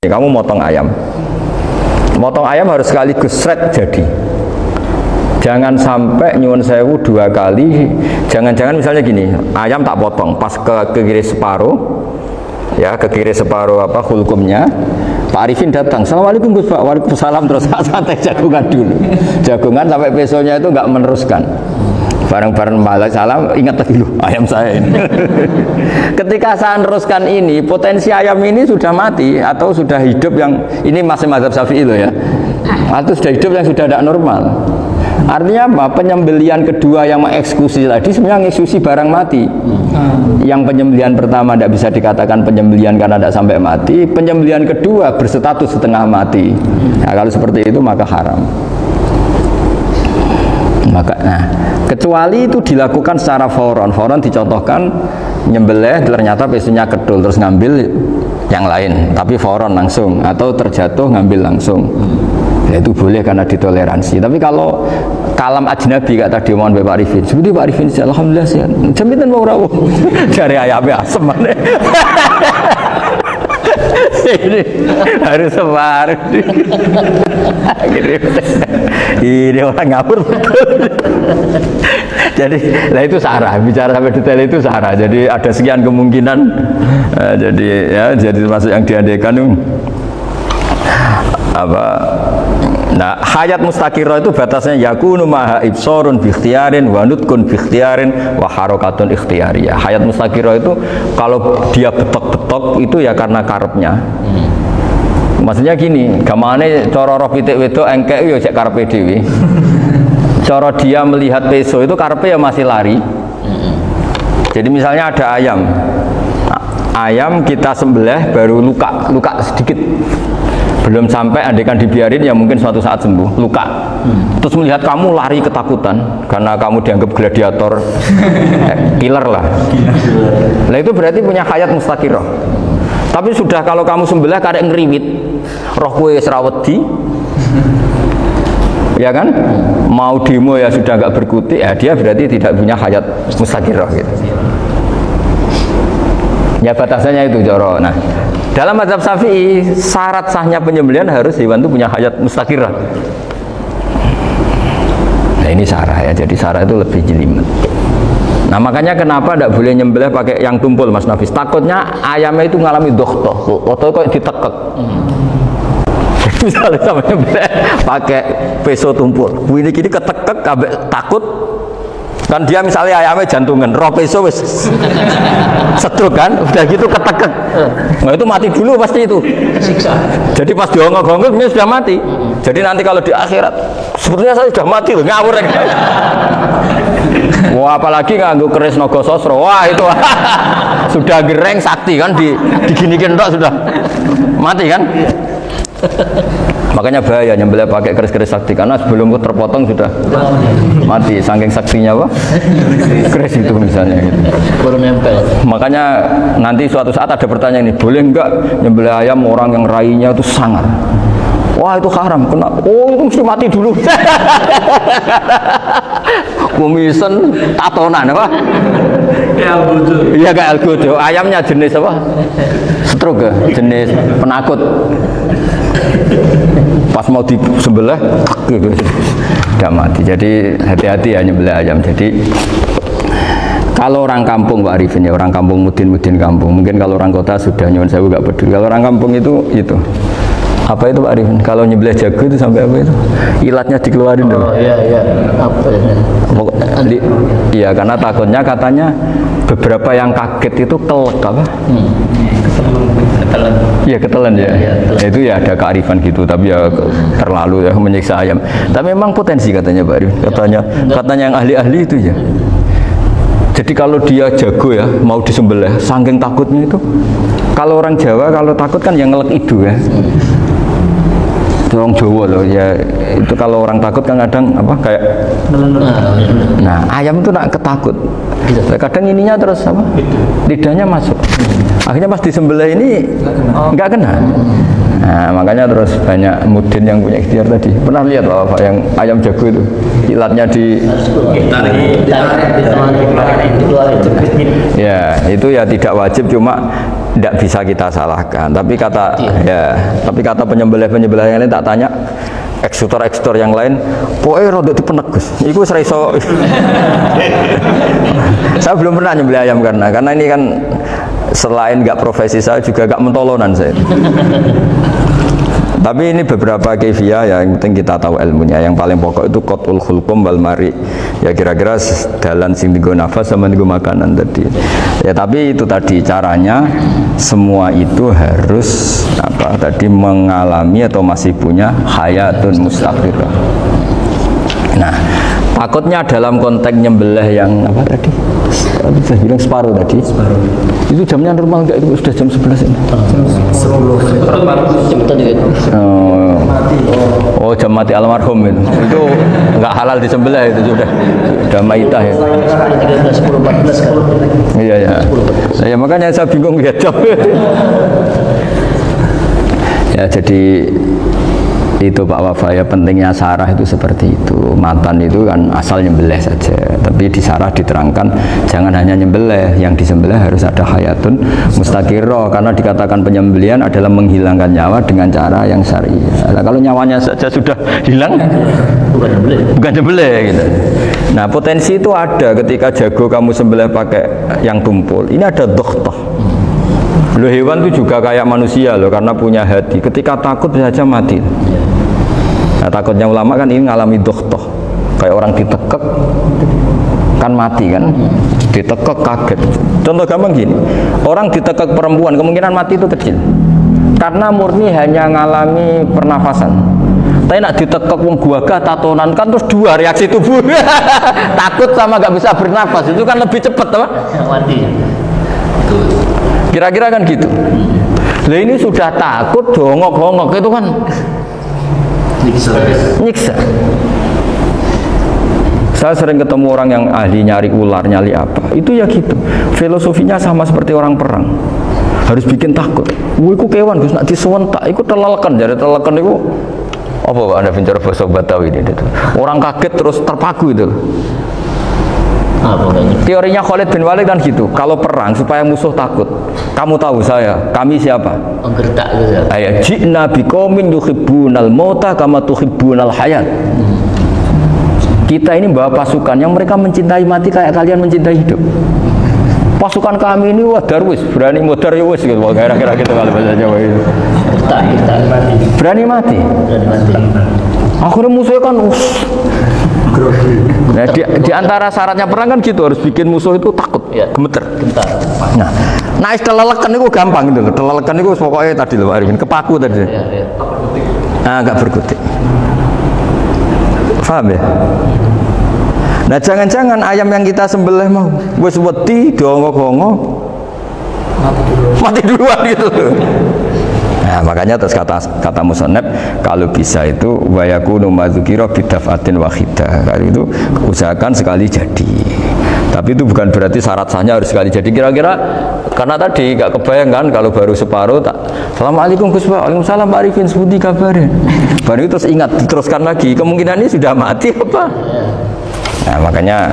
kamu motong ayam harus sekaligus shred jadi. Jangan sampai nyuwun sewu 2 kali. Jangan-jangan misalnya gini, ayam tak potong pas ke kiri separuh, ya ke kiri separuh apa hulkumnya. Pak Arifin datang, assalamualaikum Gus Pak, waalaikumsalam, terus santai jagungan dulu. Jagungan sampai besoknya itu nggak meneruskan. Bareng-bareng malah salam, ingat lagi loh ayam saya ini. Ketika saya teruskan ini, potensi ayam ini sudah mati atau sudah hidup yang ini masih mazhab Syafi'i loh ya. Atau sudah hidup yang sudah tidak normal. Artinya apa? Penyembelian kedua yang mengeksekusi tadi sebenarnya mengeksekusi barang mati. Yang penyembelian pertama tidak bisa dikatakan penyembelian karena tidak sampai mati. Penyembelian kedua berstatus setengah mati. Nah, kalau seperti itu maka haram. Nah, kecuali itu dilakukan secara fauron dicontohkan nyembelih ternyata pesunya kedul terus ngambil yang lain tapi fauron langsung atau terjatuh ngambil langsung. Ya, itu boleh karena ditoleransi. Tapi kalau kalam ajnabi kata tadi mohon Pak Arifin, seperti Pak Arifin alhamdulillah sehat. Jaminan mau rawuh dari ayamnya asem mana? Ini harus sebar. Ini orang ngawur betul. Jadi, nah itu sarah. Bicara sampai detail itu sarah. Jadi ada sekian kemungkinan. Jadi ya, jadi termasuk yang diandaikan apa? Nah, hayat mustaqirah itu batasnya yakunu maha ibsorun bi ikhtiarin wa nutkun bi ikhtiarin wa harakatun ikhtiyariyah. Hayat mustaqirah itu kalau dia betok-betok itu ya karena karepnya. Maksudnya gini, gamane cara roh pitik wedok engkek yo cek karepe dhewe. Cara dia melihat peso itu karepe ya masih lari. Jadi misalnya ada ayam. Ayam kita sembelih baru luka sedikit. Belum sampai andaikan dibiarin ya mungkin suatu saat sembuh luka terus melihat kamu lari ketakutan karena kamu dianggap gladiator killer lah. Nah itu berarti punya hayat mustaqirah. Tapi sudah kalau kamu sembelih kadek ngeriwit roh kue serawedi ya kan mau demo ya sudah nggak berkutik ya dia berarti tidak punya hayat mustaqirah gitu. Ya batasannya itu joro. Nah dalam mazhab Syafi'i syarat sahnya penyembelihan harus hewan itu punya hayat mustaqirah. Nah ini sarah ya, jadi sarah itu lebih jelimet. Nah makanya kenapa tidak boleh nyembelih pakai yang tumpul Mas Nafis? Takutnya ayamnya itu ngalami dohtoh, atau kok ditekek. Misalnya sama nyembelih pakai peso tumpul, ini kini ketekek, takut. Kan dia misalnya ayamnya jantungan, roh peso wis setruk kan, udah gitu ketekek. Nah itu mati dulu pasti itu. Siksa. Jadi pas diongok-ongok ini sudah mati. Jadi nanti kalau di akhirat, sepertinya saya sudah mati loh, ngawur. Wah apalagi nganggo keris naga sosro, wah itu sudah gereng sakti kan diginikin tok sudah mati kan. Makanya bahaya nyembelih pakai keris-keris sakti karena sebelum terpotong sudah mati saking saktinya apa keris itu misalnya gitu. Baru nempel. Makanya nanti suatu saat ada pertanyaan ini, boleh enggak nyembelih ayam orang yang rainya itu sangar? Wah itu haram, kena. Oh itu mesti mati dulu. Kumisen tatonan apa? Ya algojo. Iya kayak algojo. Ayamnya jenis apa? Stroke ya? Jenis penakut. Pas mau disembelih udah mati. Jadi hati-hati ya nyembelih ayam. Jadi kalau orang kampung Pak Arifin ya, orang kampung mudin kampung. Mungkin kalau orang kota sudah nyuwun sewu gak peduli. Kalau orang kampung itu apa itu Pak Arifin? Kalau nyembelih jago itu sampai apa itu? Ilatnya dikeluarin dong. Oh iya. Apa ya? Iya karena takutnya katanya beberapa yang kaget itu kelek apa? Ketelan. Iya ketelan ya. Ketelan. Itu ya ada kearifan gitu, tapi ya terlalu ya menyiksa ayam. Tapi memang potensi katanya Pak Arifin. Katanya yang ahli-ahli itu ya. Jadi kalau dia jago ya mau disembelih, saking takutnya itu. Kalau orang Jawa kalau takut kan yang ngelek idu ya. Orang Jawa loh ya, itu kalau orang takut kan kadang apa kayak nah ayam itu nak ketakut kadang ininya terus apa lidahnya masuk akhirnya pas disembelih ini nggak kena. Nah, makanya terus banyak mudin yang punya ikhtiar tadi. Pernah lihat Pak yang ayam jago itu ilatnya di ya itu ya tidak wajib, cuma tidak bisa kita salahkan. Tapi kata penyembelih yang lain tak tanya eksekutor yang lain, pokoknya rodok itu penegus. Iku seraiso. Saya belum pernah nyembelih ayam karena ini kan selain nggak profesi saya juga nggak mentolonan saya. Tapi ini beberapa kefiah ya, yang penting kita tahu ilmunya. Yang paling pokok itu qatul khulqum wal mari. Ya kira-kira dalan sing digo nafas sama digo makanan tadi. Ya tapi itu tadi caranya semua itu harus mengalami atau masih punya hayatun mustaqirah. Nah, takutnya dalam konteks nyembelih yang apa tadi? Saya bilang separuh tadi. Separuh. Itu jamnya normal enggak? Itu sudah jam 11 ini. 10. Oh, jam mati almarhum itu. Itu enggak halal disembelih itu sudah maitah ya. 13:10 14 kan. Iya ya. Saya makanya saya bingung lihat jam. Ya jadi itu Pak Wafa ya, pentingnya sarah itu seperti itu. Matan itu kan asal nyembelih saja, tapi di sarah diterangkan jangan hanya nyembelih, yang disembelih harus ada hayatun mustaqirah, karena dikatakan penyembelihan adalah menghilangkan nyawa dengan cara yang syariah. Nah, kalau nyawanya saja sudah hilang bukan nyembelih gitu. Nah, potensi itu ada ketika jago kamu sembelih pakai yang tumpul. Ini ada dokhtoh. Loh, hewan itu juga kayak manusia loh, karena punya hati. Ketika takut saja mati. Nah, takutnya ulama kan ini ngalami dokhtoh. Kayak orang ditekek kan mati kan, ditekek kaget. Contoh gampang gini, orang ditekek perempuan kemungkinan mati itu kecil, karena murni hanya ngalami pernafasan. Tapi nak ditekek wong gagah tatonan kan terus dua reaksi tubuh. Takut sama gak bisa bernafas, itu kan lebih cepat apa? Mati. Kira-kira kan gitu. Lah ini sudah takut dongok-dongok itu kan nyiksa. Saya sering ketemu orang yang ahli nyari ular, nyari apa. Itu ya gitu. Filosofinya sama seperti orang perang. Harus bikin takut. Iku kewan Gus nak disuwentak iku teleleken, jare teleleken iku apa Pak Anda bicara bahasa Batawi ini itu. Orang kaget terus terpaku itu. Teorinya Khalid bin Walid kan gitu. Kalau perang supaya musuh takut. Kamu tahu kami siapa? Penggertak gitu. Ayat ji'na biqaumin yuhibbunal mauta kama tuhibbunal hayat. Kita ini bawa pasukan yang mereka mencintai mati kayak kalian mencintai hidup. Pasukan kami ini wah darwis, berani modar ya wis gitu. Kira-kira gitu kalau bahasa Jawa itu. Berani mati. Akhirnya musuhnya kan nah, di antara syaratnya perang kan gitu, harus bikin musuh itu takut, gemeter. Nah telelekan itu gampang gitu loh. Telelekan itu pokoknya tadi loh Pak Arifin, kepaku tadi. Nah, agak berkutik. Paham ya? Nah, jangan-jangan ayam yang kita sembelih mau wis wedi dongok-dongok mati duluan gitu. Nah, makanya terus kata musannaf kalau bisa itu wa yakunu madzukira bidafatin wahidah. Kali itu usahakan sekali jadi. Tapi itu bukan berarti syarat sahnya harus sekali jadi. Kira-kira karena tadi gak kebayang kan kalau baru separuh tak Assalamualaikum Gus Pak. Waalaikumsalam Pak Arifin, sebuti kabarnya. Baru itu terus ingat diteruskan lagi. Kemungkinan ini sudah mati apa? Nah, makanya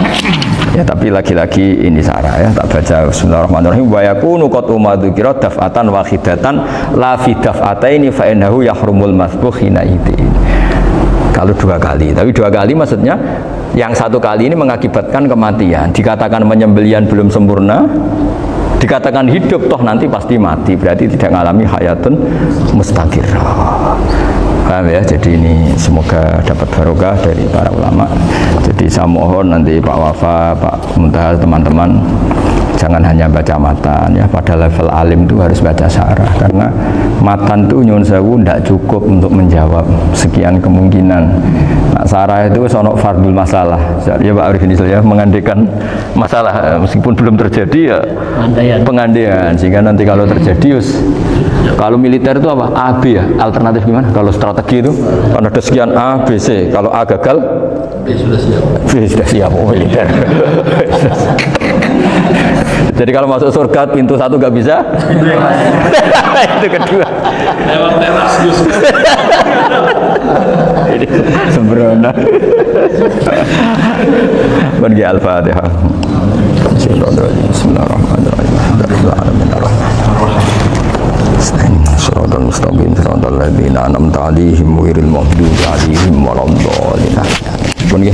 ya tapi lagi-lagi ini sarah ya, tak baca bismillahirrahmanirrahim wa yakunu qad umadukira daf'atan wahidatan la fi daf'ataini fa innahu yahrumul masbuh hina idin. Kalau dua kali, tapi dua kali maksudnya yang satu kali ini mengakibatkan kematian. Dikatakan penyembelihan belum sempurna, dikatakan hidup toh nanti pasti mati, berarti tidak mengalami hayatun mustaqirah. Paham ya? Jadi ini semoga dapat barokah dari para ulama. Jadi saya mohon nanti Pak Wafa, Pak Muntaha, teman-teman jangan hanya baca matan ya, pada level alim itu harus baca syarah, karena matan itu nyun sewu tidak cukup untuk menjawab sekian kemungkinan. Nah, syarah itu sono fardul masalah ya Pak Arifin ya, mengandaikan masalah meskipun belum terjadi ya pengandaian, sehingga nanti kalau terjadi kalau militer itu apa? A, B ya? Alternatif gimana? Kalau strategi itu kan ada sekian A, B, C. Kalau A gagal B sudah siap. B sudah siap, oh militer. Jadi kalau masuk surga pintu satu nggak bisa, itu kedua. Lewat teras Gus. Ini sembrono. Pergi Al-Fatihah. Bismillahirrahmanirrahim. Shiratal mustaqim shiratal ladzina an'amta 'alaihim ghairil maghdubi 'alaihim waladdallin. Pun ya,